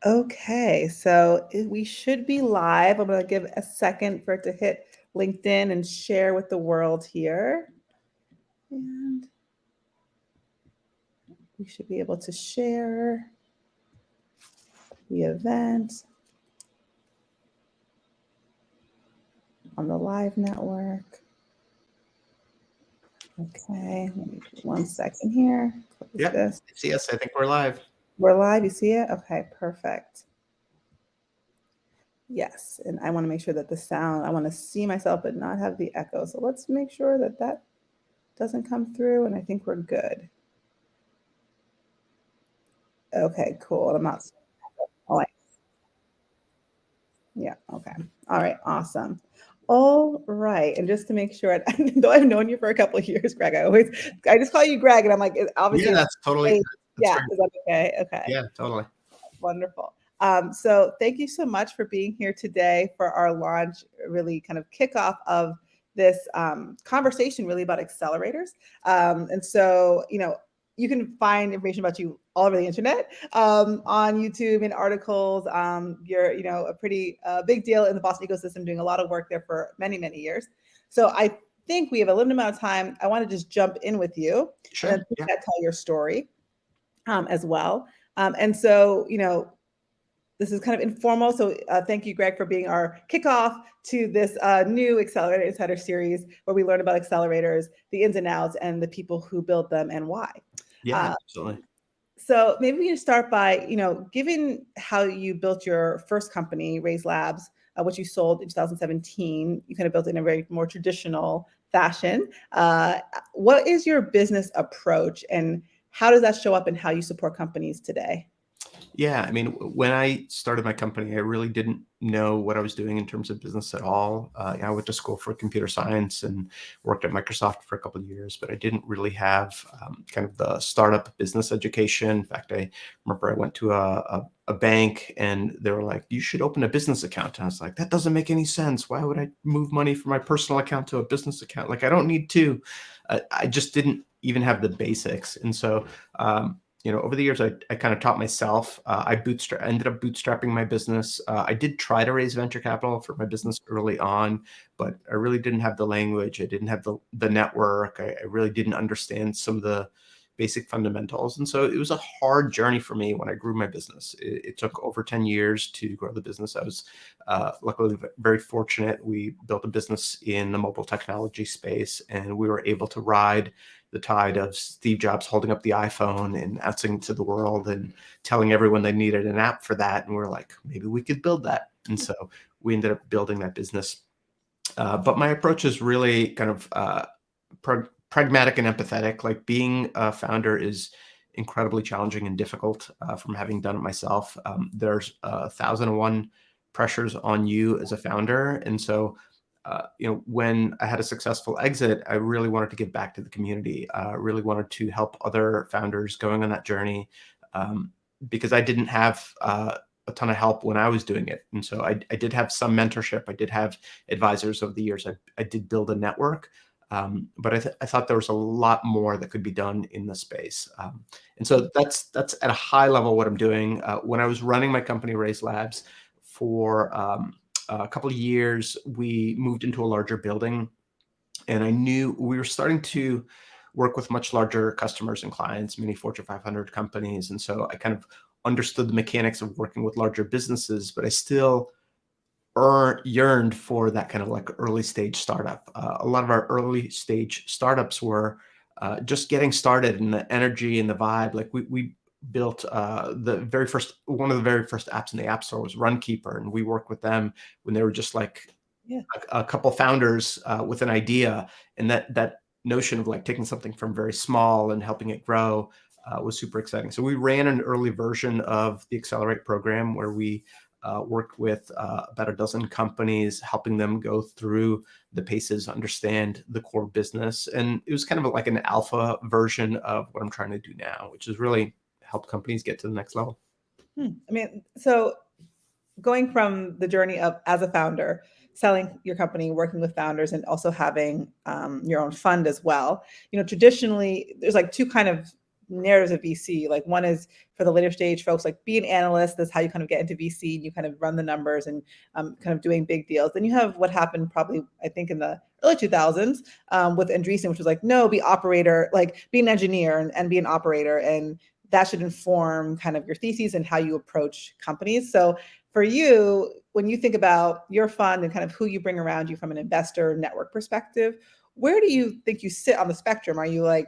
Okay, so we should be live. I'm going to give a second for it to hit LinkedIn and share with the world here. And we should be able to share the event on the live network. Okay, let me 1 second here. Close Yeah, this. see us. I think we're live. We're live. You see it? Okay, perfect. Yes, and I want to make sure that the sound, I want to see myself but not have the echo. So let's make sure that that doesn't come through, and I think we're good. Okay, cool. I'm not. Oh, yeah. Okay. All right. Awesome. All right. And just to make sure, though I've known you for a couple of years, Greg, I just call you Greg, and I'm like, obviously, Yeah, that's totally. That's yeah. great. Is that okay? Okay. Yeah, totally. Wonderful. So thank you so much for being here today for our launch, really kind of kickoff of this conversation really about accelerators. And so, you can find information about you all over the internet, on YouTube and articles. You're, a pretty big deal in the Boston ecosystem, doing a lot of work there for many, many years. So I think we have a limited amount of time. I want to just jump in with you Sure. and Yeah. tell your story as well. And so, this is kind of informal. So thank you, Greg, for being our kickoff to this new Accelerator Insider series, where we learn about accelerators, the ins and outs, and the people who build them and why. Yeah, absolutely. So maybe we can start by, given how you built your first company, Raiz Labs, which you sold in 2017. You kind of built it in a very more traditional fashion. What is your business approach, and how does that show up in how you support companies today? Yeah, I mean, when I started my company, I really didn't know what I was doing in terms of business at all. I went to school for computer science and worked at Microsoft for a couple of years, but I didn't really have kind of the startup business education. In fact, I remember I went to a bank and they were like, "You should open a business account." And I was like, "That doesn't make any sense. Why would I move money from my personal account to a business account? Like, I don't need to." I just didn't even have the basics. And so, over the years, I kind of taught myself. I ended up bootstrapping my business. I did try to raise venture capital for my business early on, but I really didn't have the language. I didn't have the network. I really didn't understand some of the basic fundamentals. And so it was a hard journey for me when I grew my business. It took over 10 years to grow the business. I was luckily very fortunate. We built a business in the mobile technology space, and we were able to ride the tide of Steve Jobs holding up the iPhone and announcing to the world and telling everyone they needed an app for that. And we're like, maybe we could build that. And so we ended up building that business. But my approach is really kind of pragmatic and empathetic. Like, being a founder is incredibly challenging and difficult from having done it myself. There's 1,001 pressures on you as a founder. And so when I had a successful exit, I really wanted to give back to the community. Really wanted to help other founders going on that journey, because I didn't have a ton of help when I was doing it. And so I did have some mentorship. I did have advisors over the years. I did build a network, but I thought there was a lot more that could be done in the space. And so that's at a high level what I'm doing. When I was running my company, Raiz Labs, for a couple of years, we moved into a larger building, and I knew we were starting to work with much larger customers and clients, many Fortune 500 companies. And so I kind of understood the mechanics of working with larger businesses, but I still yearned for that kind of like early stage startup. A lot of our early stage startups were just getting started, and the energy and the vibe. Like, we built one of the very first apps in the App Store was Runkeeper, and we worked with them when they were just like a couple founders with an idea, and that notion of like taking something from very small and helping it grow was super exciting. So we ran an early version of the Accelerate program where we worked with about a dozen companies, helping them go through the paces, understand the core business. And it was kind of like an alpha version of what I'm trying to do now, which is really help companies get to the next level. I mean, so going from the journey of as a founder, selling your company, working with founders, and also having your own fund as well. Traditionally, there's like two kind of narratives of VC. Like one is for the later stage folks, like be an analyst. That's how you kind of get into VC, and you kind of run the numbers and kind of doing big deals. Then you have what happened probably, I think, in the early 2000s with Andreessen, which was like, no, be operator, like be an engineer and be an operator. And that should inform kind of your theses and how you approach companies. So for you, when you think about your fund and kind of who you bring around you from an investor network perspective, where do you think you sit on the spectrum? Are you like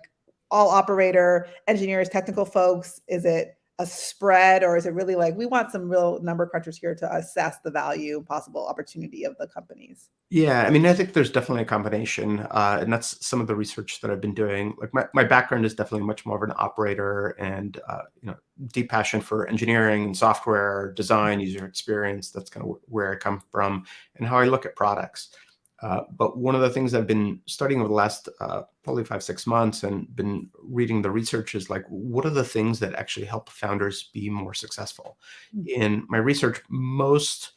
all operator, engineers, technical folks? Is it a spread, or is it really like we want some real number crunchers here to assess the value and possible opportunity of the companies? Yeah, I mean, I think there's definitely a combination, and that's some of the research that I've been doing. Like my background is definitely much more of an operator, and deep passion for engineering and software design, user experience. That's kind of where I come from, and how I look at products. But one of the things I've been studying over the last probably 5-6 months and been reading the research is like, what are the things that actually help founders be more successful? In my research, most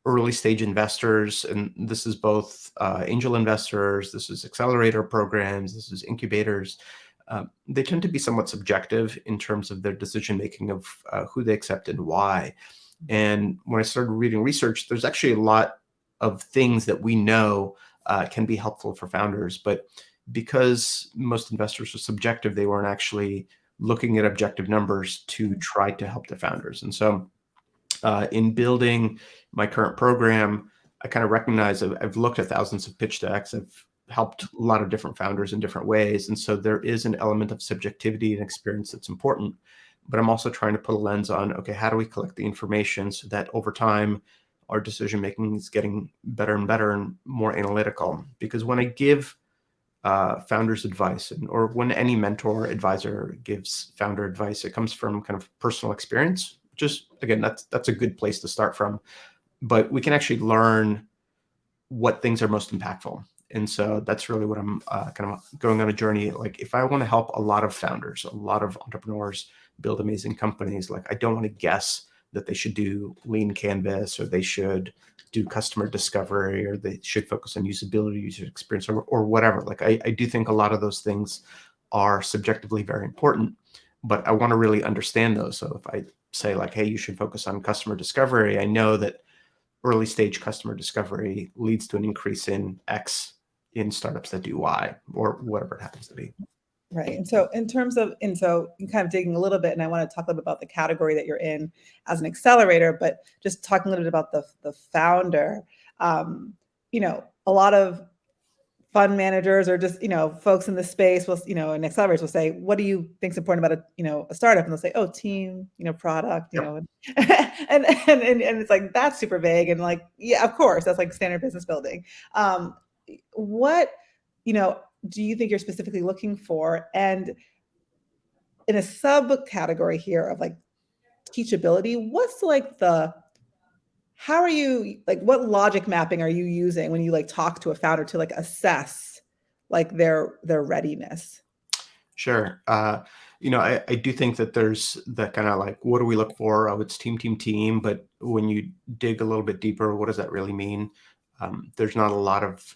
early stage investors, and this is both angel investors, this is accelerator programs, this is incubators, they tend to be somewhat subjective in terms of their decision making of who they accept and why. And when I started reading research, there's actually a lot of things that we know can be helpful for founders, but because most investors are subjective, they weren't actually looking at objective numbers to try to help the founders. And so in building my current program, I kind of recognize I've looked at thousands of pitch decks. I've helped a lot of different founders in different ways. And so there is an element of subjectivity and experience that's important. But I'm also trying to put a lens on, okay, how do we collect the information so that over time, our decision making is getting better and better and more analytical? Because when I give founders advice, or when any mentor advisor gives founder advice, it comes from kind of personal experience. Just again, that's a good place to start from. But we can actually learn what things are most impactful. And so that's really what I'm kind of going on a journey. Like if I want to help a lot of founders, a lot of entrepreneurs build amazing companies, like I don't want to guess that they should do lean canvas, or they should do customer discovery, or they should focus on usability, user experience, or whatever. Like I do think a lot of those things are subjectively very important, but I want to really understand those. So if I say like, hey, you should focus on customer discovery, I know that early stage customer discovery leads to an increase in X in startups that do Y, or whatever it happens to be. Right. And so in terms of, and so you're kind of digging a little bit, and I want to talk a little bit about the category that you're in as an accelerator, but just talking a little bit about the founder. A lot of fund managers, or just, folks in the space will, and accelerators will say, what do you think is important about a startup? And they'll say, oh, team, product, Yep. and it's like, that's super vague. And like, yeah, of course, that's like standard business building. What, do you think you're specifically looking for? And in a subcategory here of like teachability, what's like how are you, like, what logic mapping are you using when you like talk to a founder to like assess like their readiness? Sure. I do think that there's that kind of like, what do we look for? Oh, it's team, team, team. But when you dig a little bit deeper, what does that really mean? There's not a lot of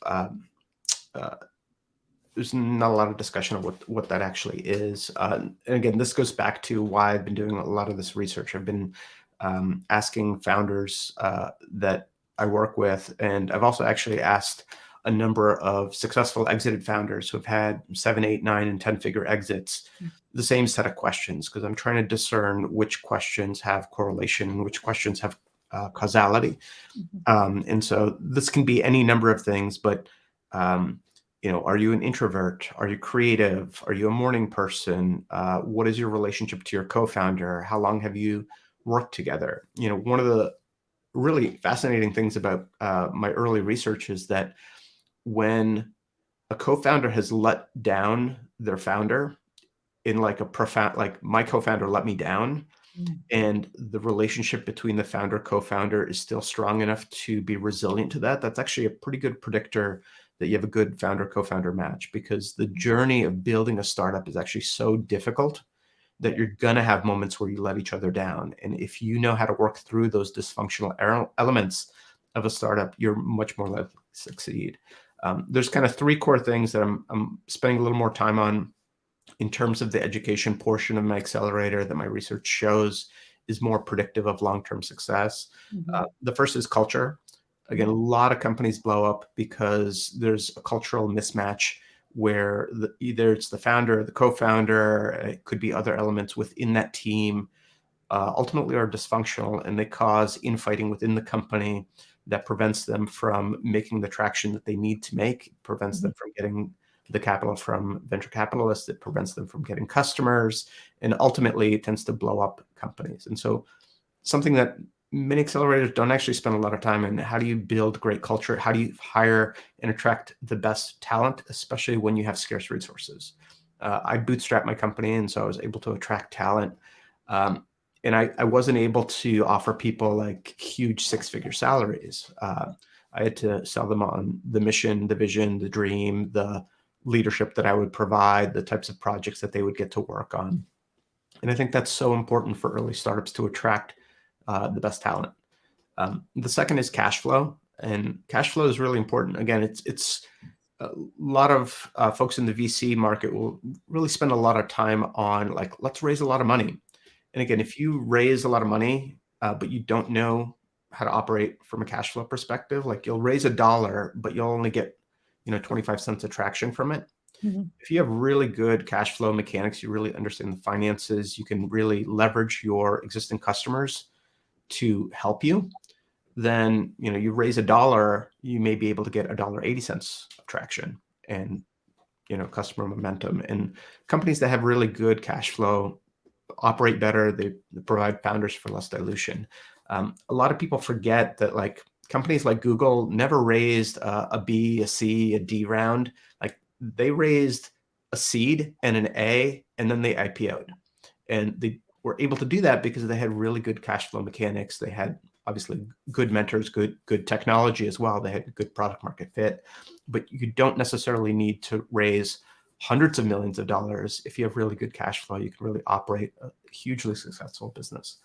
discussion of what that actually is. And again, this goes back to why I've been doing a lot of this research. I've been asking founders that I work with, and I've also actually asked a number of successful exited founders who have had 7, 8, 9, and 10-figure exits, the same set of questions, because I'm trying to discern which questions have correlation and which questions have causality. And so this can be any number of things, but are you an introvert? Are you creative? Are you a morning person? What is your relationship to your co-founder? How long have you worked together? One of the really fascinating things about my early research is that when a co-founder has let down their founder in like a profound, like my co-founder let me down, and the relationship between the founder co-founder is still strong enough to be resilient to that, that's actually a pretty good predictor that you have a good founder co-founder match, because the journey of building a startup is actually so difficult that you're going to have moments where you let each other down. And if you know how to work through those dysfunctional elements of a startup, you're much more likely to succeed. There's kind of 3 core things that I'm spending a little more time on in terms of the education portion of my accelerator that my research shows is more predictive of long-term success. The first is culture. Again, a lot of companies blow up because there's a cultural mismatch where either it's the founder or the co-founder, it could be other elements within that team, ultimately are dysfunctional, and they cause infighting within the company that prevents them from making the traction that they need to make, it prevents them from getting the capital from venture capitalists, it prevents them from getting customers, and ultimately it tends to blow up companies. And so something that many accelerators don't actually spend a lot of time in, how do you build great culture? How do you hire and attract the best talent, especially when you have scarce resources? I bootstrapped my company, and so I was able to attract talent. And I wasn't able to offer people like huge six-figure salaries. I had to sell them on the mission, the vision, the dream, the leadership that I would provide, the types of projects that they would get to work on. And I think that's so important for early startups to attract the best talent. The second is cash flow, and cash flow is really important. Again, it's a lot of folks in the VC market will really spend a lot of time on like, let's raise a lot of money. And again, if you raise a lot of money, but you don't know how to operate from a cash flow perspective, like you'll raise $1, but you'll only get 25 cents of traction from it. If you have really good cash flow mechanics, you really understand the finances, you can really leverage your existing customers to help you, then you raise $1, you may be able to get $1.80 of traction and customer momentum. And companies that have really good cash flow operate better, they provide founders for less dilution. A lot of people forget that like companies like Google never raised a B, a C, a D round. Like they raised a seed and an A, and then they IPO'd. And they were able to do that because they had really good cash flow mechanics. They had obviously good mentors, good technology as well. They had good product market fit, but you don't necessarily need to raise hundreds of millions of dollars. If you have really good cash flow, you can really operate a hugely successful business.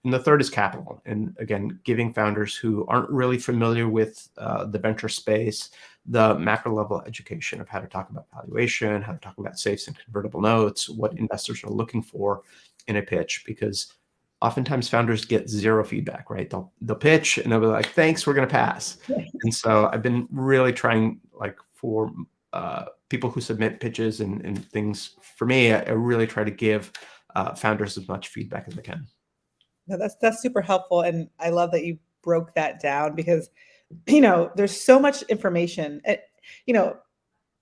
And the third is capital. And again, giving founders who aren't really familiar with the venture space, the macro level education of how to talk about valuation, how to talk about safes and convertible notes, what investors are looking for in a pitch, because oftentimes founders get zero feedback, right? They'll pitch and they'll be like, thanks, we're going to pass. And so I've been really trying, like for people who submit pitches and things, for me, I really try to give founders as much feedback as I can. No, that's super helpful. And I love that you broke that down because, there's so much information.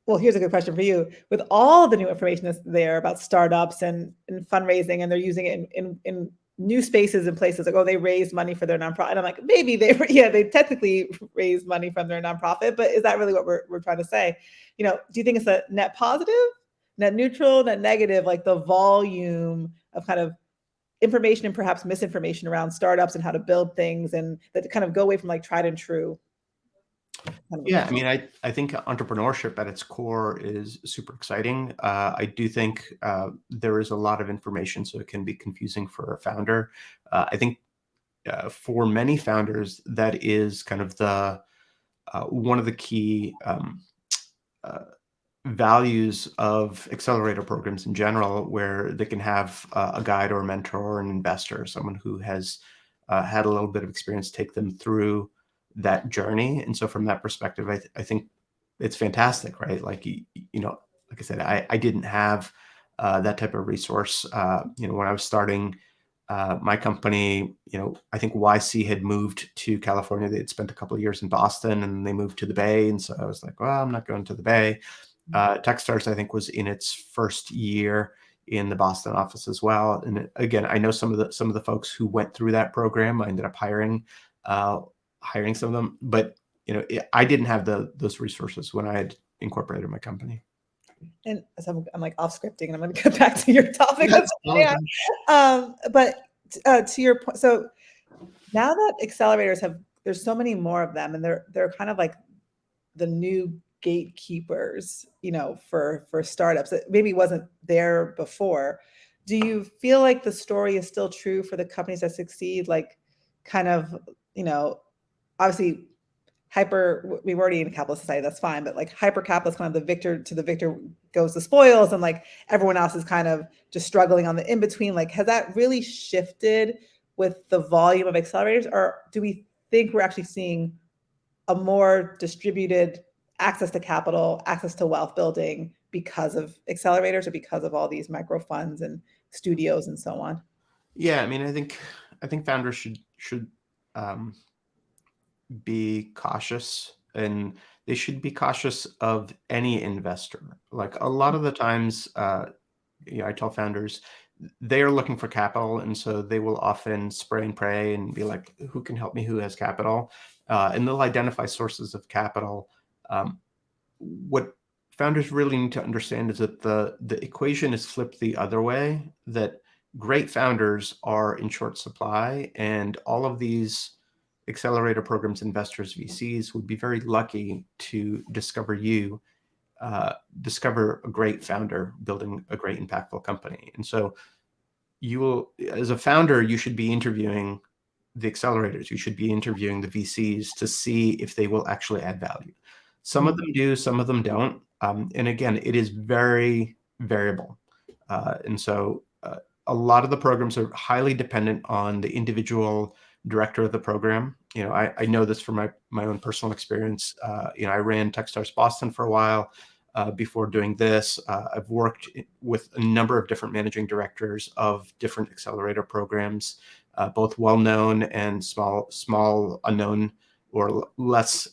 Well, here's a good question for you. With all the new information that's there about startups and fundraising, and they're using it in new spaces and places, like, oh, they raised money for their nonprofit. And I'm like, maybe they technically raised money from their nonprofit, but is that really what we're trying to say? Do you think it's a net positive, net neutral, net negative, like the volume of kind of information and perhaps misinformation around startups and how to build things, and that kind of go away from like tried and true? Yeah, I mean, I think entrepreneurship at its core is super exciting. I do think there is a lot of information, so it can be confusing for a founder. I think for many founders, that is kind of the one of the key values of accelerator programs in general, where they can have a guide or a mentor or an investor, someone who has had a little bit of experience, take them through that journey. And so from that perspective, I think it's fantastic, right? Like, like I said, I didn't have that type of resource. When I was starting my company, I think YC had moved to California. They had spent a couple of years in Boston and they moved to the Bay. And so I was like, well, I'm not going to the Bay. Techstars, I think, was in its first year in the Boston office as well. And again, I know some of the folks who went through that program. I ended up hiring some of them, but I didn't have those resources when I had incorporated my company. And so I'm like off scripting, and I'm going to get back to your topic. But to your point, so now that accelerators there's so many more of them, and they're kind of like the new gatekeepers, for startups that maybe wasn't there before. Do you feel like the story is still true for the companies that succeed? Like, kind of, obviously we've already in a capitalist society, that's fine, but like hyper capitalist, kind of the victor goes the spoils, and like everyone else is kind of just struggling on the in between. Like, has that really shifted with the volume of accelerators, or do we think we're actually seeing a more distributed access to capital, access to wealth building because of accelerators, or because of all these micro funds and studios and so on? Yeah, I mean, I think founders should um, be cautious, and they should be cautious of any investor. Like a lot of the times, I tell founders they are looking for capital, and so they will often spray and pray and be like, "Who can help me? Who has capital?" And they'll identify sources of capital. Um, what founders really need to understand is that the equation is flipped the other way. That great founders are in short supply, and all of these accelerator programs, investors, VCs would be very lucky to discover a great founder building a great impactful company. And so you will, as a founder, you should be interviewing the accelerators. You should be interviewing the VCs to see if they will actually add value. Some of them do, some of them don't. And again, it is very variable. And so a lot of the programs are highly dependent on the individual director of the program. I know this from my own personal experience. I ran Techstars Boston for a while. Before doing this, I've worked with a number of different managing directors of different accelerator programs, both well-known and small unknown or less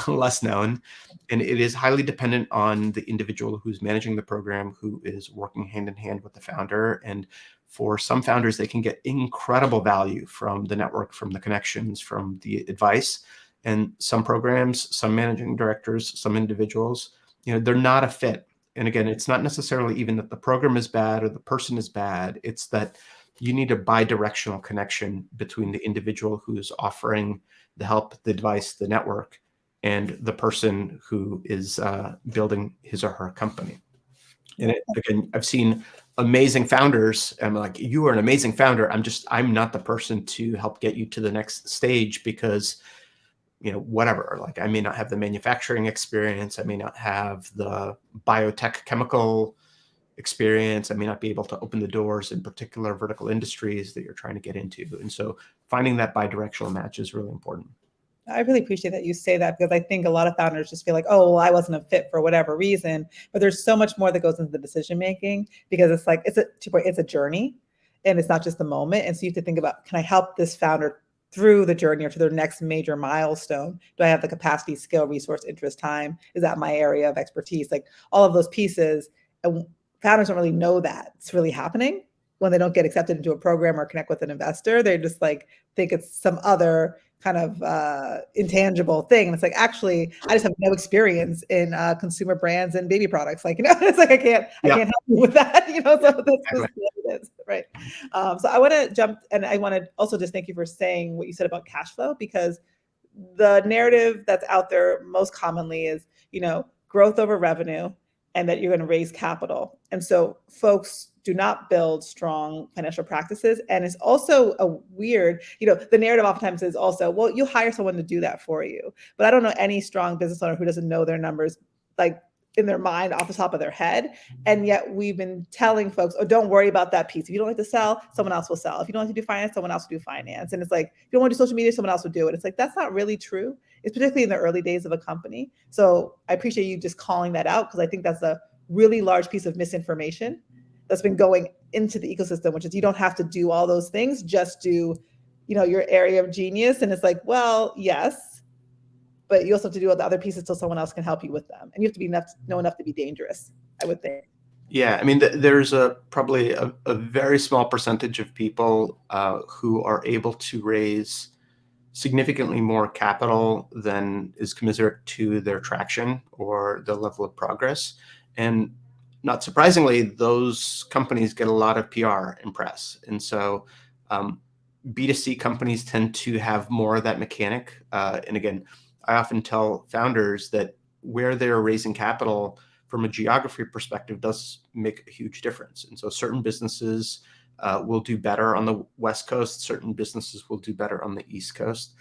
less known. And it is highly dependent on the individual who's managing the program, who is working hand in hand with the founder. And for some founders, they can get incredible value from the network, from the connections, from the advice. And some programs, some managing directors, some individuals, they're not a fit. And again, it's not necessarily even that the program is bad or the person is bad. It's that you need a bi-directional connection between the individual who's offering the help, the advice, the network, and the person who is building his or her company. And again, I've seen amazing founders. I'm like, you are an amazing founder. I'm not the person to help get you to the next stage because whatever, like I may not have the manufacturing experience. I may not have the biotech chemical experience. I may not be able to open the doors in particular vertical industries that you're trying to get into. And so finding that bi-directional match is really important. I really appreciate that you say that, because I think a lot of founders just feel like, oh, well, I wasn't a fit for whatever reason. But there's so much more that goes into the decision making, because it's like it's a journey, and it's not just the moment. And so you have to think about, can I help this founder through the journey or to their next major milestone? Do I have the capacity, skill, resource, interest, time? Is that my area of expertise? Like all of those pieces. And founders don't really know that it's really happening when they don't get accepted into a program or connect with an investor. They just like think it's some other kind of intangible thing. And it's like, actually, I just have no experience in consumer brands and baby products. Like, it's like, I can't help you with that, so that's just what it is, right? So I want to jump, and I want to also just thank you for saying what you said about cash flow, because the narrative that's out there most commonly is, growth over revenue, and that you're going to raise capital. And so folks do not build strong financial practices. And it's also a weird, the narrative oftentimes is also, well, you hire someone to do that for you. But I don't know any strong business owner who doesn't know their numbers, like in their mind off the top of their head. And yet we've been telling folks, oh, don't worry about that piece. If you don't like to sell, someone else will sell. If you don't like to do finance, someone else will do finance. And it's like, if you don't want to do social media, someone else will do it. It's like, that's not really true. It's particularly in the early days of a company. So I appreciate you just calling that out, because I think that's a really large piece of misinformation that's been going into the ecosystem, which is you don't have to do all those things, just do, your area of genius. And it's like, well, yes, but you also have to do all the other pieces so someone else can help you with them. And you have to know enough to be dangerous, I would think. Yeah, I mean, there's probably a very small percentage of people who are able to raise significantly more capital than is commensurate to their traction or the level of progress. And not surprisingly, those companies get a lot of PR and press. And so B2C companies tend to have more of that mechanic. And again, I often tell founders that where they're raising capital from a geography perspective does make a huge difference. And so certain businesses will do better on the West Coast. Certain businesses will do better on the East Coast.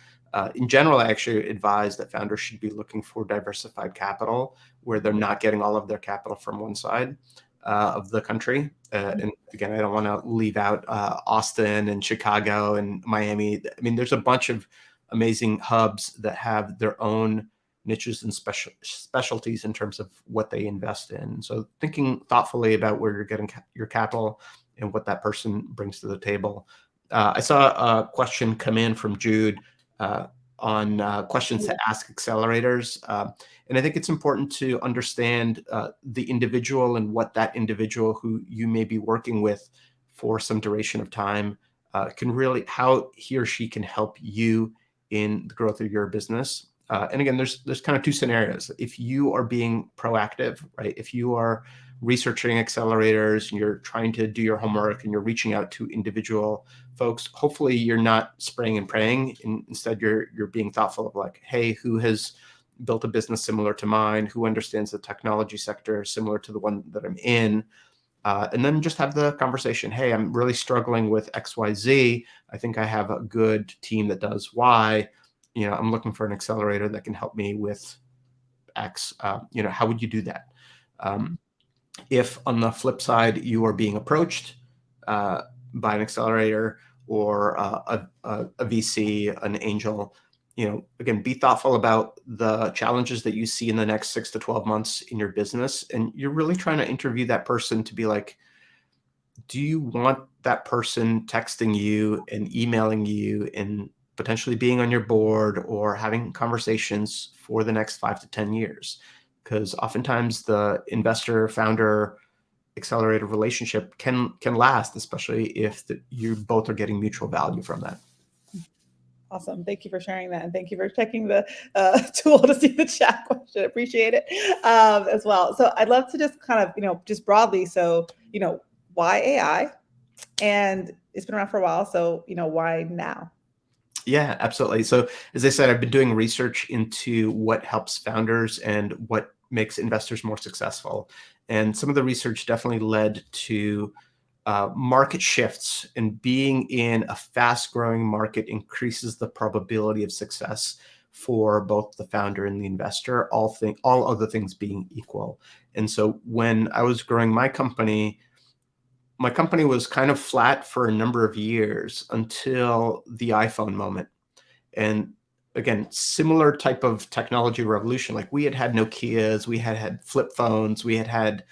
In general, I actually advise that founders should be looking for diversified capital where they're not getting all of their capital from one side of the country. And again, I don't want to leave out Austin and Chicago and Miami. I mean, there's a bunch of amazing hubs that have their own niches and specialties in terms of what they invest in. So thinking thoughtfully about where you're getting your capital and what that person brings to the table. I saw a question come in from Jude on questions to ask accelerators. And I think it's important to understand the individual and what that individual who you may be working with for some duration of time can really, how he or she can help you in the growth of your business. And again, there's kind of two scenarios. If you are being proactive, right? If you are researching accelerators and you're trying to do your homework and you're reaching out to individual folks, hopefully you're not spraying and praying. Instead, you're being thoughtful of like, hey, who has built a business similar to mine? Who understands the technology sector similar to the one that I'm in? And then just have the conversation. Hey, I'm really struggling with XYZ. I think I have a good team that does Y. I'm looking for an accelerator that can help me with X. How would you do that? If on the flip side, you are being approached by an accelerator or a VC, an angel, again, be thoughtful about the challenges that you see in the next 6 to 12 months in your business. And you're really trying to interview that person to be like, do you want that person texting you and emailing you and potentially being on your board or having conversations for the next 5 to 10 years? Because oftentimes the investor founder accelerator relationship can last, especially if you both are getting mutual value from that. Awesome. Thank you for sharing that. And thank you for checking the tool to see the chat question. Appreciate it as well. So I'd love to just kind of, just broadly. So, why AI? And it's been around for a while. So, why now? Yeah, absolutely. So as I said, I've been doing research into what helps founders and what makes investors more successful. And some of the research definitely led to market shifts, and being in a fast growing market increases the probability of success for both the founder and the investor, all other things being equal. And so when I was growing my company was kind of flat for a number of years until the iPhone moment. And again, similar type of technology revolution. Like we had Nokias, we had flip phones, we had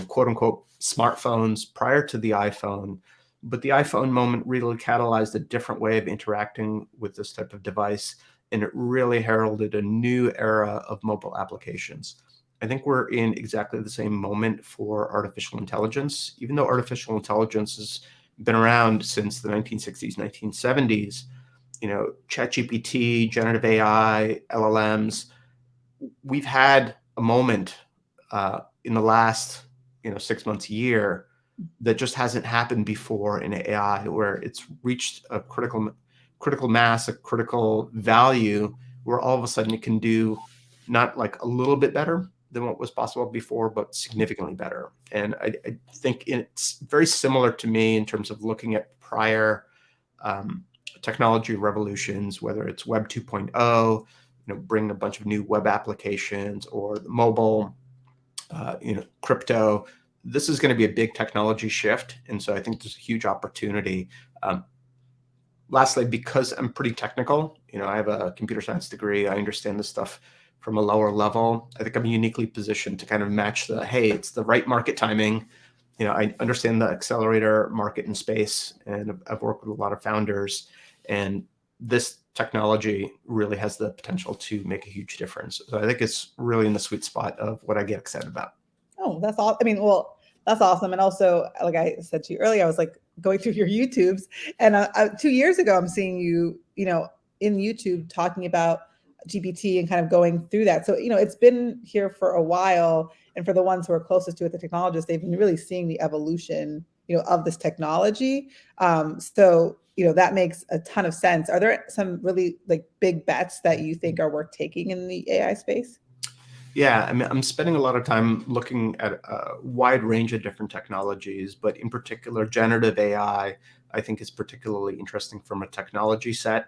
quote unquote smartphones prior to the iPhone. But the iPhone moment really catalyzed a different way of interacting with this type of device. And it really heralded a new era of mobile applications. I think we're in exactly the same moment for artificial intelligence. Even though artificial intelligence has been around since the 1960s, 1970s, ChatGPT, generative AI, LLMs, we've had a moment in the last 6 months, year, that just hasn't happened before in AI, where it's reached a critical mass, a critical value, where all of a sudden it can do not like a little bit better than what was possible before, but significantly better. And I think it's very similar to me in terms of looking at prior technology revolutions, whether it's Web 2.0, bringing a bunch of new web applications, or the mobile, crypto. This is going to be a big technology shift. And so I think there's a huge opportunity. Lastly, because I'm pretty technical, I have a computer science degree. I understand this stuff from a lower level. I think I'm uniquely positioned to kind of match hey, it's the right market timing. I understand the accelerator market and space, and I've worked with a lot of founders, and this technology really has the potential to make a huge difference. So I think it's really in the sweet spot of what I get excited about. Oh, that's all. That's awesome. And also, like I said to you earlier, I was like going through your YouTubes, and 2 years ago, I'm seeing you, in YouTube talking about GPT and kind of going through that. So, it's been here for a while. And for the ones who are closest to it, the technologists, they've been really seeing the evolution, of this technology. So, that makes a ton of sense. Are there some really like big bets that you think are worth taking in the AI space? Yeah, I mean, I'm spending a lot of time looking at a wide range of different technologies, but in particular, generative AI, I think is particularly interesting from a technology set.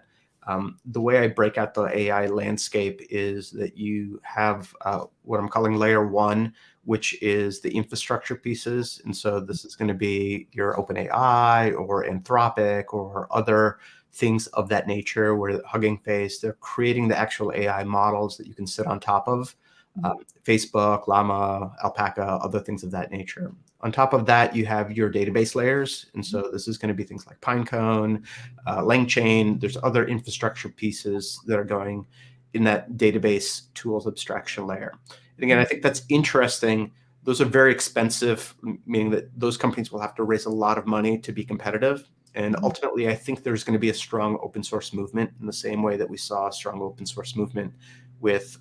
The way I break out the AI landscape is that you have what I'm calling layer one, which is the infrastructure pieces. And so this is going to be your OpenAI or Anthropic or other things of that nature, where Hugging Face, they're creating the actual AI models that you can sit on top of. Facebook, Llama, Alpaca, other things of that nature. On top of that, you have your database layers. And so this is going to be things like Pinecone, LangChain. There's other infrastructure pieces that are going in that database tools abstraction layer. And again, I think that's interesting. Those are very expensive, meaning that those companies will have to raise a lot of money to be competitive. And ultimately, I think there's going to be a strong open source movement in the same way that we saw a strong open source movement with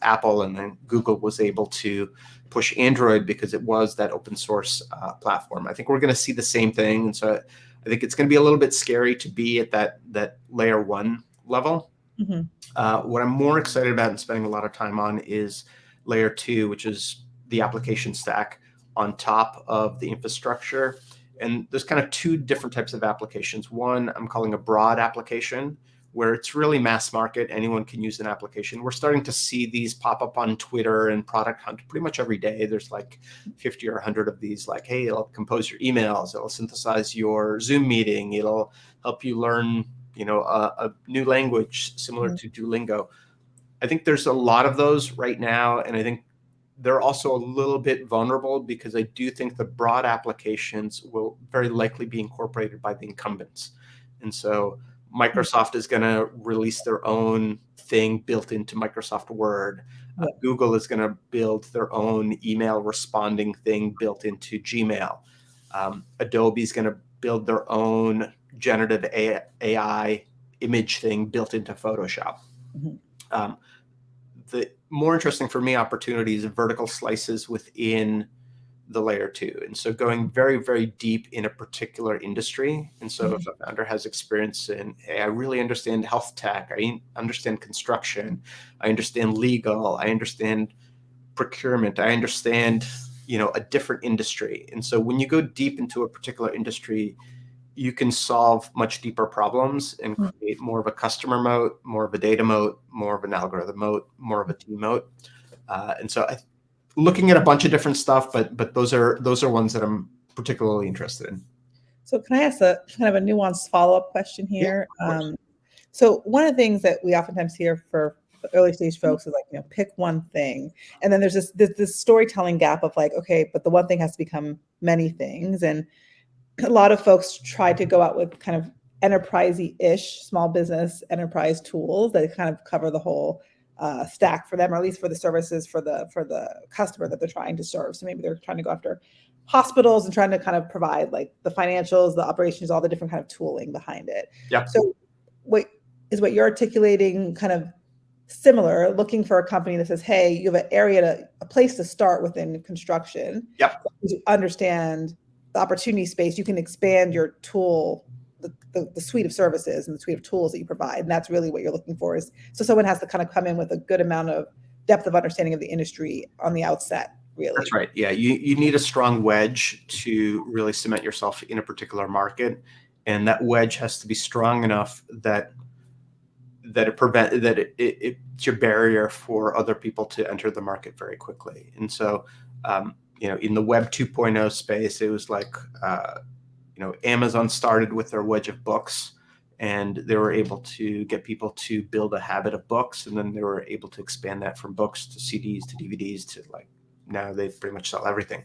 Apple, and then Google was able to push Android because it was that open source platform. I think we're going to see the same thing. And so I think it's going to be a little bit scary to be at that layer one level. What I'm more excited about and spending a lot of time on is layer two, which is the application stack on top of the infrastructure. And there's kind of two different types of applications. One I'm calling a broad application, where it's really mass market. Anyone can use an application. We're starting to see these pop up on Twitter and Product Hunt pretty much every day. There's like 50 or 100 of these, like, hey, it'll compose your emails, it'll synthesize your Zoom meeting, it'll help you learn, a new language similar to Duolingo. I think there's a lot of those right now, and I think they're also a little bit vulnerable because I do think the broad applications will very likely be incorporated by the incumbents. And so Microsoft is going to release their own thing built into Microsoft Word. Google is going to build their own email responding thing built into Gmail. Adobe is going to build their own generative AI image thing built into Photoshop. The more interesting for me opportunities are vertical slices within the layer two. And so going very, very deep in a particular industry. And so if a founder has experience in, hey, I really understand health tech, I understand construction, I understand legal, I understand procurement, I understand, a different industry. And so when you go deep into a particular industry, you can solve much deeper problems and create more of a customer moat, more of a data moat, more of an algorithm moat, more of a team moat. And so looking at a bunch of different stuff, but those are ones that I'm particularly interested in. So can I ask a kind of a nuanced follow-up question here? So one of the things that we oftentimes hear for early stage folks is like, pick one thing. And then there's this storytelling gap of like, okay, but the one thing has to become many things. And a lot of folks try to go out with kind of enterprisey-ish small business enterprise tools that kind of cover the whole stack for them, or at least for the services for the customer that they're trying to serve. So maybe they're trying to go after hospitals and trying to kind of provide like the financials, the operations, all the different kind of tooling behind it. So what you're articulating kind of similar, looking for a company that says, hey, you have a place to start within construction. To understand the opportunity space, you can expand your tool, the suite of services and the suite of tools that you provide. And that's really what you're looking for, is so someone has to kind of come in with a good amount of depth of understanding of the industry on the outset, really. That's right. Yeah, you need a strong wedge to really cement yourself in a particular market. And that wedge has to be strong enough that it's your barrier for other people to enter the market very quickly. And so in the Web 2.0 space, it was like, Amazon started with their wedge of books, and they were able to get people to build a habit of books. And then they were able to expand that from books to CDs to DVDs to now they pretty much sell everything.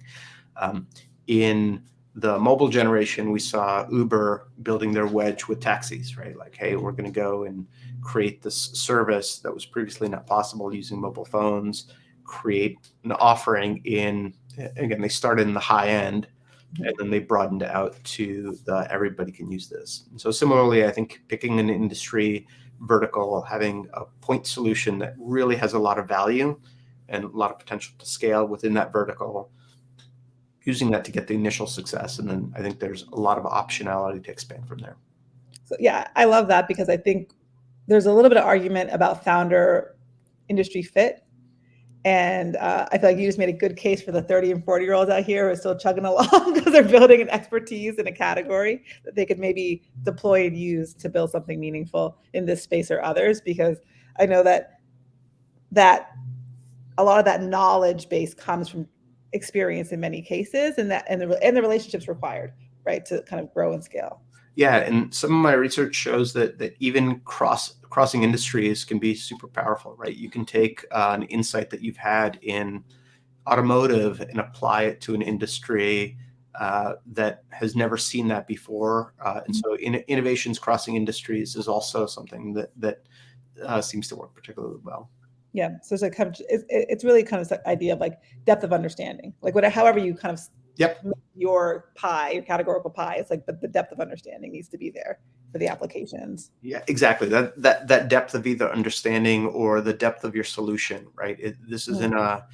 In the mobile generation, we saw Uber building their wedge with taxis, right? Like, hey, we're going to go and create this service that was previously not possible using mobile phones, create an offering again, they started in the high end, and then they broadened out to everybody can use this. And so similarly, I think picking an industry vertical, having a point solution that really has a lot of value and a lot of potential to scale within that vertical, using that to get the initial success. And then I think there's a lot of optionality to expand from there. So yeah, I love that, because I think there's a little bit of argument about founder industry fit. And I feel like you just made a good case for the 30 and 40-year-olds out here who are still chugging along because they're building an expertise in a category that they could maybe deploy and use to build something meaningful in this space or others. Because I know that a lot of that knowledge base comes from experience in many cases, and the relationships required, right, to kind of grow and scale. Yeah, and some of my research shows that even crossing industries can be super powerful, right? You can take an insight that you've had in automotive and apply it to an industry that has never seen that before. And so innovations crossing industries is also something that seems to work particularly well. Yeah, so it's like kind of it's really kind of the idea of like depth of understanding, like however you kind of Yep. your pie, your categorical pie. It's like, but the depth of understanding needs to be there for the applications. Yeah, exactly. That depth of either understanding or the depth of your solution, right? This is in a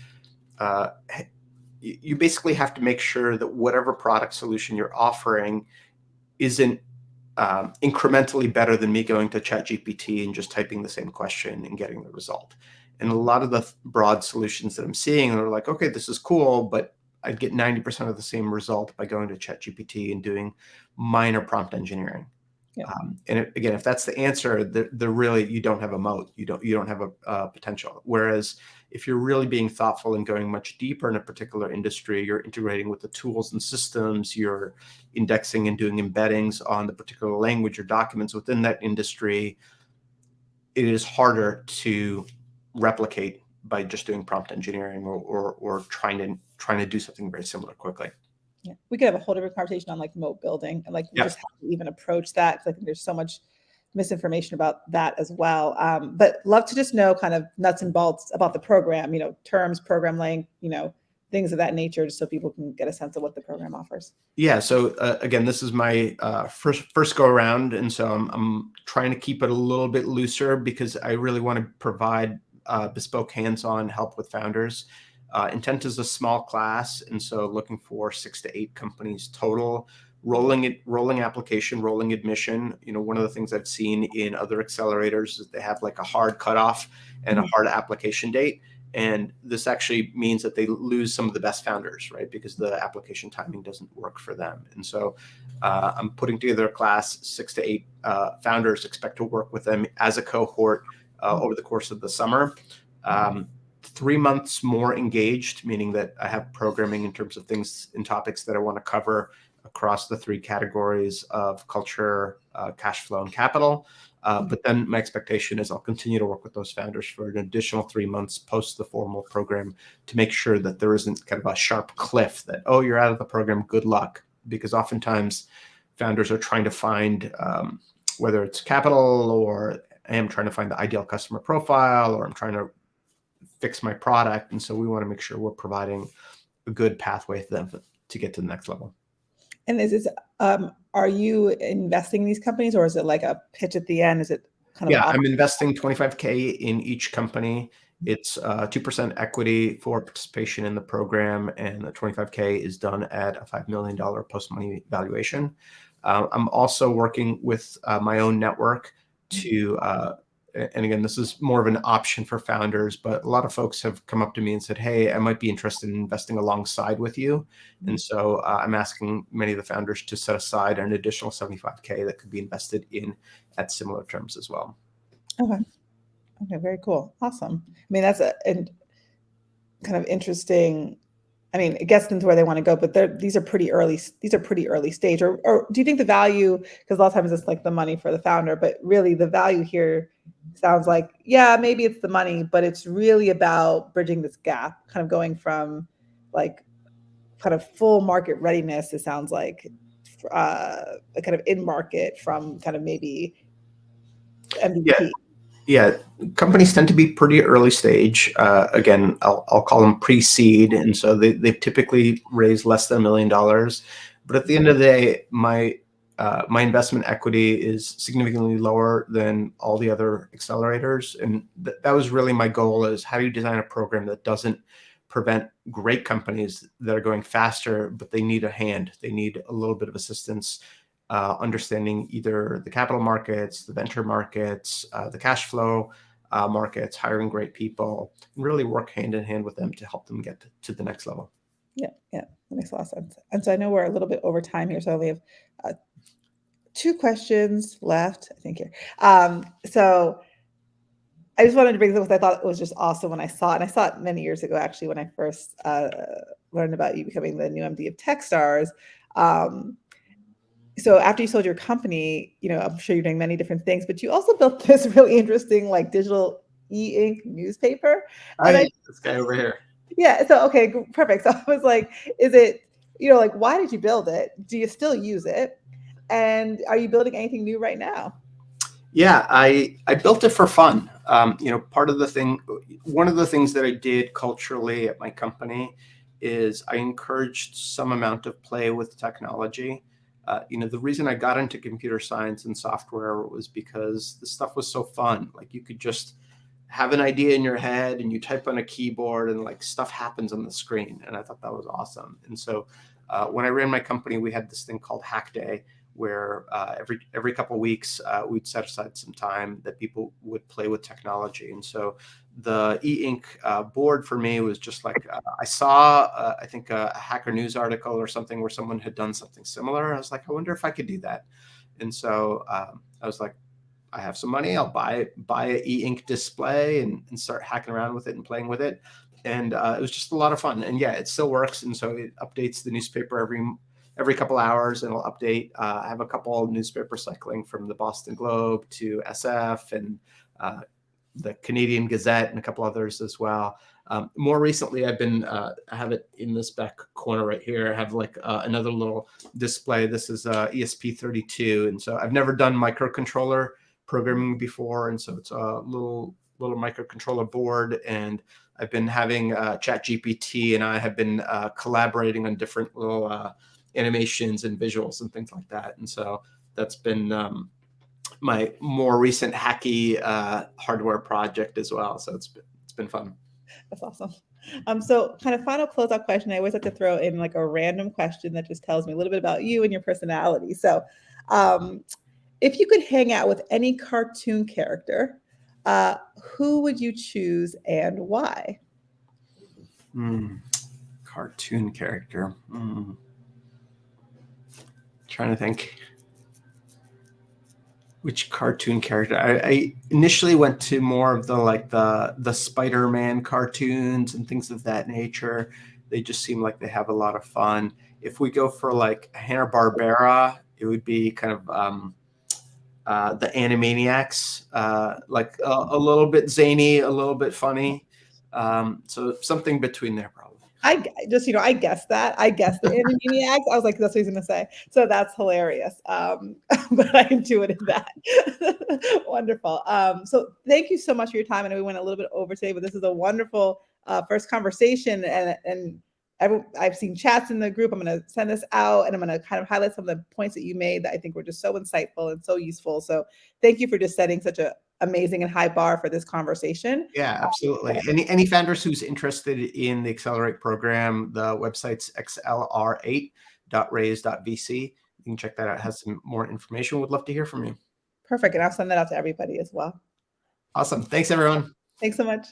you basically have to make sure that whatever product solution you're offering isn't incrementally better than me going to ChatGPT and just typing the same question and getting the result. And a lot of the broad solutions that I'm seeing are like, okay, this is cool, but I'd get 90% of the same result by going to ChatGPT and doing minor prompt engineering. Yeah. And again, if that's the answer, they're really, you don't have a moat. You don't have a potential. Whereas if you're really being thoughtful and going much deeper in a particular industry, you're integrating with the tools and systems, you're indexing and doing embeddings on the particular language or documents within that industry, it is harder to replicate by just doing prompt engineering or trying to do something very similar quickly. Yeah, we could have a whole different conversation on like moat building and like just how to even approach that, because I think there's so much misinformation about that as well. But love to just know kind of nuts and bolts about the program, terms, program length, things of that nature, just so people can get a sense of what the program offers. Yeah. So again, this is my first go around, and so I'm trying to keep it a little bit looser because I really want to provide bespoke hands-on help with founders. Intent is a small class, and so looking for 6 to 8 companies total. Rolling application, rolling admission. One of the things I've seen in other accelerators is they have like a hard cutoff and a hard application date. And this actually means that they lose some of the best founders, right? Because the application timing doesn't work for them. And so I'm putting together a class, 6 to 8 founders, expect to work with them as a cohort over the course of the summer. 3 months more engaged, meaning that I have programming in terms of things and topics that I want to cover across the 3 categories of culture, cash flow, and capital. But then my expectation is I'll continue to work with those founders for an additional 3 months post the formal program to make sure that there isn't kind of a sharp cliff that, oh, you're out of the program, good luck. Because oftentimes founders are trying to find, whether it's capital or I am trying to find the ideal customer profile or I'm trying to fix my product. And so we want to make sure we're providing a good pathway for them to get to the next level. And are you investing in these companies, or is it like a pitch at the end? Is it kind of? Yeah, I'm investing $25K in each company. It's 2% equity for participation in the program, and the $25K is done at a $5 million post-money valuation. I'm also working with my own network to, and again, this is more of an option for founders, but a lot of folks have come up to me and said, hey, I might be interested in investing alongside with you. And so I'm asking many of the founders to set aside an additional $75K that could be invested in at similar terms as well. Okay. Very cool. Awesome. I mean, that's kind of interesting. I mean, it gets them to where they want to go, but these are pretty early stage. Or do you think the value, because a lot of times it's like the money for the founder, but really the value here sounds like, yeah, maybe it's the money, but it's really about bridging this gap, kind of going from like kind of full market readiness. It sounds like a kind of in market from kind of maybe MVP. Yeah, companies tend to be pretty early stage. Again, I'll call them pre-seed, and so they've typically raised less than $1 million. But at the end of the day, my investment equity is significantly lower than all the other accelerators, and that was really my goal: is how do you design a program that doesn't prevent great companies that are going faster, but they need a hand, they need a little bit of assistance. Understanding either the capital markets, the venture markets, the cash flow, markets, hiring great people, and really work hand in hand with them to help them get to the next level. Yeah, yeah, that makes a lot of sense. And so I know we're a little bit over time here, so I only have uh, 2 questions left, I think here. So I just wanted to bring this up because I thought it was just awesome when I saw it. And I saw it many years ago, actually, when I first learned about you becoming the new MD of Techstars. Um, so after you sold your company, I'm sure you're doing many different things, but you also built this really interesting, like digital e-ink newspaper. And Hi, this guy over here. yeah, so okay, perfect. So I was like, is it, like, why did you build it? Do you still use it? And are you building anything new right now? Yeah, I built it for fun. One of the things that I did culturally at my company is I encouraged some amount of play with technology. The reason I got into computer science and software was because the stuff was so fun. Like you could just have an idea in your head and you type on a keyboard and like stuff happens on the screen. And I thought that was awesome. And so when I ran my company, we had this thing called Hack Day, where every couple of weeks we'd set aside some time that people would play with technology. And so the e-ink board for me was just like I saw I think a Hacker News article or something where someone had done something similar. I was like, I wonder if I could do that. And so I was like, I have some money, I'll buy an e-ink display and start hacking around with it and playing with it. And it was just a lot of fun. And yeah, it still works. And so it updates the newspaper every couple hours, and it'll update. I have a couple of newspapers cycling from the Boston Globe to SF and the Canadian Gazette and a couple others as well. More recently, I have it in this back corner right here. I have like another little display. This is ESP32. And so I've never done microcontroller programming before. And so it's a little microcontroller board. And I've been having ChatGPT and I have been collaborating on different little animations and visuals and things like that. And so that's been my more recent hacky hardware project as well. So it's been fun. That's awesome. So kind of final closeout question. I always like to throw in like a random question that just tells me a little bit about you and your personality. So if you could hang out with any cartoon character, who would you choose and why? Cartoon character. Trying to think. Which cartoon character? I initially went to more of the Spider-Man cartoons and things of that nature. They just seem like they have a lot of fun. If we go for like Hanna-Barbera, it would be kind of the Animaniacs, like a little bit zany, a little bit funny. So something between there, probably. I just, I guessed that. I guessed the Animaniacs. I was like, that's what he's going to say. So that's hilarious. But I intuited that. Wonderful. So thank you so much for your time. I know we went a little bit over today, but this is a wonderful first conversation. And I've seen chats in the group. I'm going to send this out and I'm going to kind of highlight some of the points that you made that I think were just so insightful and so useful. So thank you for just setting such a amazing and high bar for this conversation. Yeah, absolutely. Any founders who's interested in the Accelerate program, the website's xlr8.raiz.vc. You can check that out. It has some more information. Would love to hear from you. Perfect. And I'll send that out to everybody as well. Awesome. Thanks, everyone. Thanks so much.